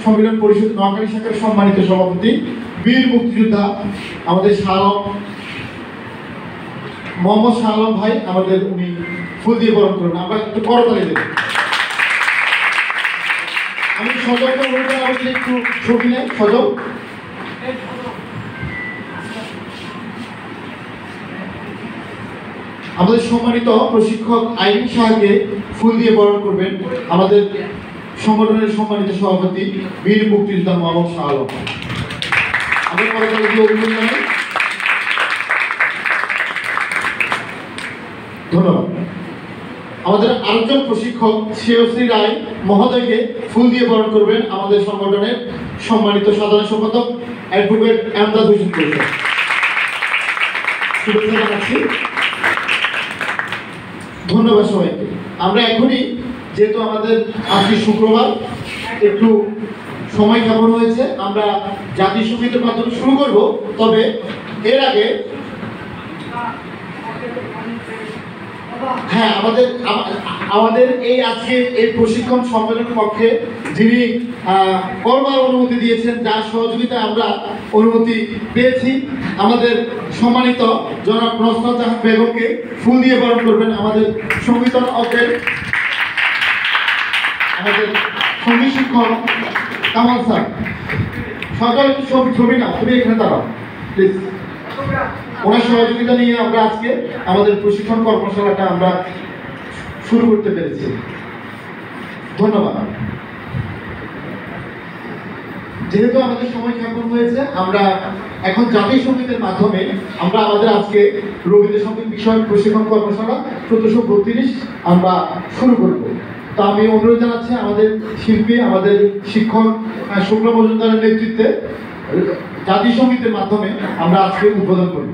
সম্মেলন পরিষদ নোয়াখালী শাখার সম্মানিত সভাপতি বীর মুক্তিযোদ্ধা আমাদের মোহাম্মদ শাহ আলম ভাই আমাদের উনি ফুল দিয়ে বরণ করুন। আমরা একটু করতালি দেব। আমি সজলকে বলতে আমাদের একটু ছবি নেই। সজল আমাদের সম্মানিত প্রশিক্ষক আইন শাহকে ফুল দিয়ে বরণ করবেন আমাদের সংগঠনের সম্মানিত সভাপতি বীর মুক্তিযোদ্ধা মোহাম্মদ শাহ আলম। আমাদের করতালি দিয়ে অভিনন্দন। ধন্যবাদ। আমাদের আরেকজন প্রশিক্ষক শ্রেয়শ্রী রায় মহোদয়কে ফুল দিয়ে বরণ করবেন আমাদের সংগঠনের সম্মানিত সাধারণ সম্পাদক অ্যাডভোকেট আমজাদ হোসেন পরিষদ। শুভেচ্ছা জানাচ্ছি। ধন্যবাদ সবাইকে। আমরা এখনই যেহেতু আমাদের আজকে শুক্রবার একটু সময় ক্ষেপণ হয়েছে, আমরা জাতীয় সঙ্গীতের মাধ্যমে শুরু করব। তবে এর আগে হ্যাঁ আমাদের এই আজকে এই প্রশিক্ষণ সম্মেলনের পক্ষে যিনি করবার অনুমতি দিয়েছেন, যার সহযোগিতা আমরা অনুমতি পেয়েছি, আমাদের সম্মানিত জনাব নসরাত জাহান বেগমকে ফুল দিয়ে বরণ করবেন আমাদের সঙ্গীত অজ্ঞের আমাদের সঙ্গীত শিক্ষক কামাল স্যার। সকাল ছবি না, তুমি এখানে দাঁড়াও প্লিজ। ওনার সহযোগিতা নিয়ে আমরা আজকে আমাদের প্রশিক্ষণ কর্মশালাটা আমরা শুরু করতে পেরেছি। ধন্যবাদ। যেহেতু আমাদের সময় ক্ষেপণ হয়েছে, আমরা এখন জাতীয় সঙ্গীতের মাধ্যমে আমরা আমাদের আজকে রবীন্দ্রসঙ্গীত বিষয়ক প্রশিক্ষণ কর্মশালা 1432 আমরা শুরু করব। তো আমি অনুরোধ জানাচ্ছি আমাদের শিল্পী, আমাদের শিক্ষক শুক্লা মজুমদারের নেতৃত্বে জাতীয় সঙ্গীতের মাধ্যমে আমরা আজকে উদ্বোধন করব।